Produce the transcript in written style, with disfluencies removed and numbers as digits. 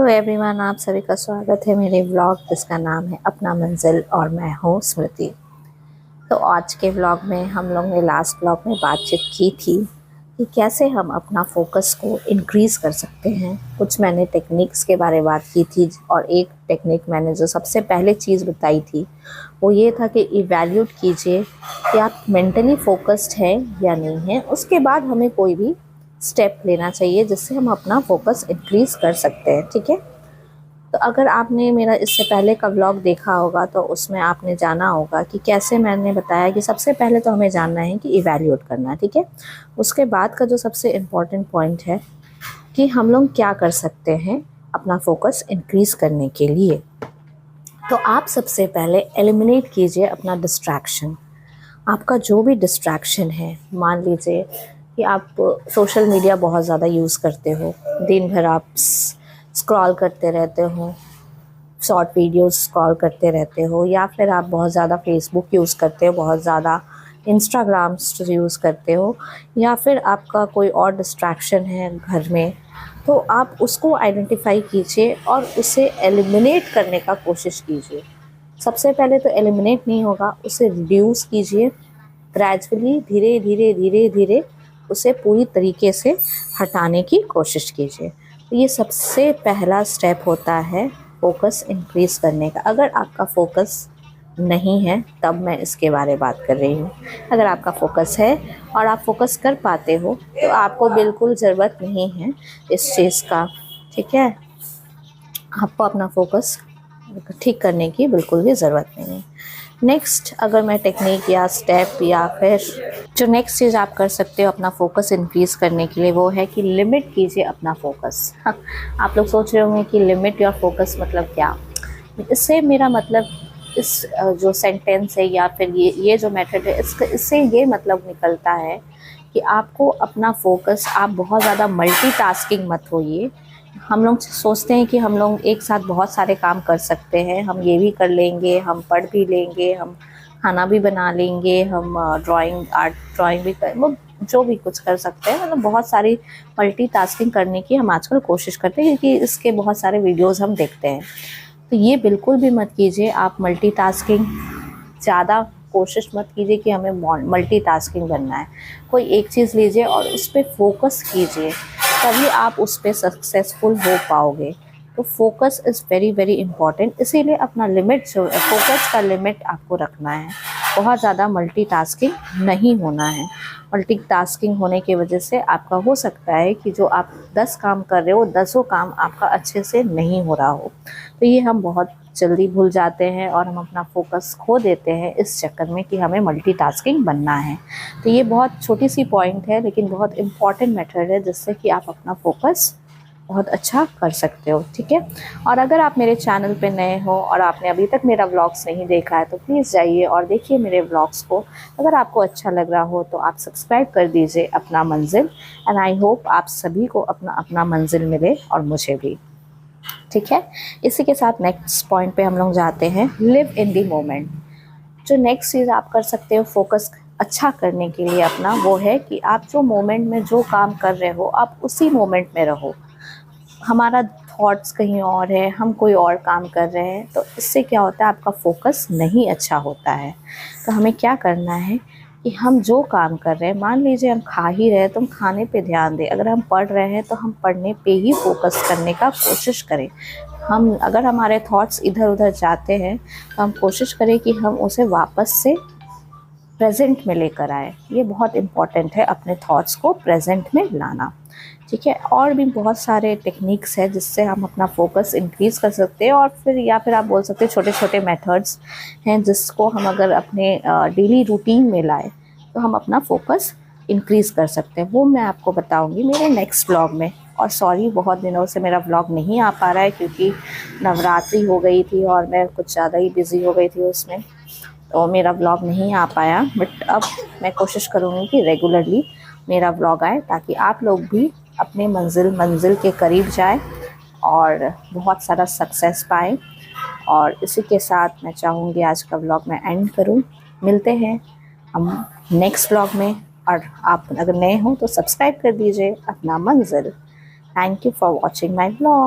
Everyone, आप सभी का स्वागत है मेरे व्लॉग जिसका नाम है अपना मंजिल और मैं हूँ स्मृति। तो आज के व्लॉग में हम लोग ने लास्ट व्लॉग में बातचीत की थी कि कैसे हम अपना फोकस को इंक्रीज़ कर सकते हैं। कुछ मैंने टेक्निक्स के बारे में बात की थी और एक टेक्निक मैंने जो सबसे पहले चीज़ बताई थी वो ये था कि इवैल्यूएट कीजिए कि आप मेंटली फोकस्ड हैं या नहीं हैं। उसके बाद हमें कोई भी स्टेप लेना चाहिए जिससे हम अपना फोकस इंक्रीज़ कर सकते हैं। ठीक है, तो अगर आपने मेरा इससे पहले का व्लॉग देखा होगा तो उसमें आपने जाना होगा कि कैसे मैंने बताया कि सबसे पहले तो हमें जानना है कि इवैल्यूएट करना है। ठीक है, उसके बाद का जो सबसे इम्पॉर्टेंट पॉइंट है कि हम लोग क्या कर सकते हैं अपना फोकस इंक्रीज़ करने के लिए। तो आप सबसे पहले एलिमिनेट कीजिए अपना डिस्ट्रैक्शन। आपका जो भी डिस्ट्रैक्शन है, मान लीजिए कि आप सोशल मीडिया बहुत ज़्यादा यूज़ करते हो, दिन भर आप स्क्रॉल करते रहते हो, शॉर्ट वीडियोस स्क्रॉल करते रहते हो, या फिर आप बहुत ज़्यादा फेसबुक यूज़ करते हो, बहुत ज़्यादा इंस्टाग्राम यूज़ करते हो, या फिर आपका कोई और डिस्ट्रैक्शन है घर में, तो आप उसको आइडेंटिफाई कीजिए और उसे एलिमिनेट करने का कोशिश कीजिए। सबसे पहले तो एलिमिनेट नहीं होगा, उसे रिड्यूस कीजिए ग्रेजुअली, धीरे धीरे धीरे धीरे उसे पूरी तरीके से हटाने की कोशिश कीजिए। तो ये सबसे पहला स्टेप होता है फोकस इंक्रीज़ करने का। अगर आपका फोकस नहीं है तब मैं इसके बारे में बात कर रही हूँ। अगर आपका फोकस है और आप फोकस कर पाते हो तो आपको बिल्कुल ज़रूरत नहीं है इस चीज़ का। ठीक है, आपको अपना फोकस ठीक करने की बिल्कुल भी ज़रूरत नहीं है। नेक्स्ट, अगर मैं टेक्निक या स्टेप या फिर जो नेक्स्ट चीज़ आप कर सकते हो अपना फोकस इंक्रीज़ करने के लिए, वो है कि लिमिट कीजिए अपना फोकस। आप लोग सोच रहे होंगे कि लिमिट योर फोकस मतलब क्या। इससे मेरा मतलब इस जो सेंटेंस है या फिर ये जो मेथड है, इससे ये मतलब निकलता है कि आपको अपना फोकस, आप बहुत ज़्यादा मल्टीटास्किंग मत होइए। हम लोग सोचते हैं कि हम लोग एक साथ बहुत सारे काम कर सकते हैं, हम ये भी कर लेंगे, हम पढ़ भी लेंगे, हम खाना भी बना लेंगे, हम ड्राइंग भी कर, वो जो भी कुछ कर सकते हैं। मतलब बहुत सारी मल्टीटास्किंग करने की हम आजकल कोशिश करते हैं क्योंकि इसके बहुत सारे वीडियोस हम देखते हैं। तो ये बिल्कुल भी मत कीजिए आप मल्टीटास्किंग, ज़्यादा कोशिश मत कीजिए कि हमें मल्टीटास्किंग बनना है। कोई एक चीज़ लीजिए और उस पर फोकस कीजिए, तभी आप उस पर सक्सेसफुल हो पाओगे। तो focus is very very important. इसीलिए अपना लिमिट जो है, फोकस का लिमिट आपको रखना है। बहुत ज़्यादा मल्टीटास्किंग नहीं होना है। मल्टीटास्किंग होने की वजह से आपका हो सकता है कि जो आप 10 काम कर रहे हो, 10 काम आपका अच्छे से नहीं हो रहा हो। तो ये हम बहुत जल्दी भूल जाते हैं और हम अपना फोकस खो देते हैं इस चक्कर में कि हमें मल्टीटास्किंग बनना है। तो ये बहुत छोटी सी पॉइंट है लेकिन बहुत इम्पॉर्टेंट मेथड है जिससे कि आप अपना फोकस बहुत अच्छा कर सकते हो। ठीक है, और अगर आप मेरे चैनल पे नए हो और आपने अभी तक मेरा व्लॉग्स नहीं देखा है तो प्लीज़ जाइए और देखिए मेरे व्लॉग्स को। अगर आपको अच्छा लग रहा हो तो आप सब्सक्राइब कर दीजिए अपना मंजिल। एंड आई होप आप सभी को अपना अपना मंजिल मिले और मुझे भी। ठीक है, इसी के साथ नेक्स्ट पॉइंट पे हम लोग जाते हैं, लिव इन दी मोमेंट। जो नेक्स्ट चीज़ आप कर सकते हो फोकस अच्छा करने के लिए अपना, वो है कि आप जो मोमेंट में जो काम कर रहे हो आप उसी मोमेंट में रहो। हमारा थॉट्स कहीं और है, हम कोई और काम कर रहे हैं, तो इससे क्या होता है आपका फोकस नहीं अच्छा होता है। तो हमें क्या करना है कि हम जो काम कर रहे हैं, मान लीजिए हम खा ही रहे हैं तो हम खाने पे ध्यान दें, अगर हम पढ़ रहे हैं तो हम पढ़ने पे ही फोकस करने का कोशिश करें। हम अगर हमारे थॉट्स इधर उधर जाते हैं तो हम कोशिश करें कि हम उसे वापस से प्रेजेंट में लेकर आए। ये बहुत इम्पॉर्टेंट है अपने थॉट्स को प्रेजेंट में लाना। ठीक है, और भी बहुत सारे टेक्निक्स है जिससे हम अपना फोकस इंक्रीज़ कर सकते हैं, और फिर या फिर आप बोल सकते हैं छोटे छोटे मेथड्स हैं जिसको हम अगर अपने डेली रूटीन में लाए तो हम अपना फोकस इंक्रीज़ कर सकते हैं। वो मैं आपको बताऊंगी मेरे नेक्स्ट व्लॉग में। और सॉरी, बहुत दिनों से मेरा व्लॉग नहीं आ पा रहा है क्योंकि नवरात्रि हो गई थी और मैं कुछ ज़्यादा ही बिज़ी हो गई थी उसमें, तो मेरा व्लॉग नहीं आ पाया। बट अब मैं कोशिश करूँगी कि रेगुलरली मेरा व्लॉग आए ताकि आप लोग भी अपने मंजिल के करीब जाए और बहुत सारा सक्सेस पाएँ। और इसी के साथ मैं चाहूँगी आज का व्लॉग मैं एंड करूँ। मिलते हैं हम नेक्स्ट व्लॉग में, और आप अगर नए हो तो सब्सक्राइब कर दीजिए अपना मंजिल। Thank you for watching my vlog.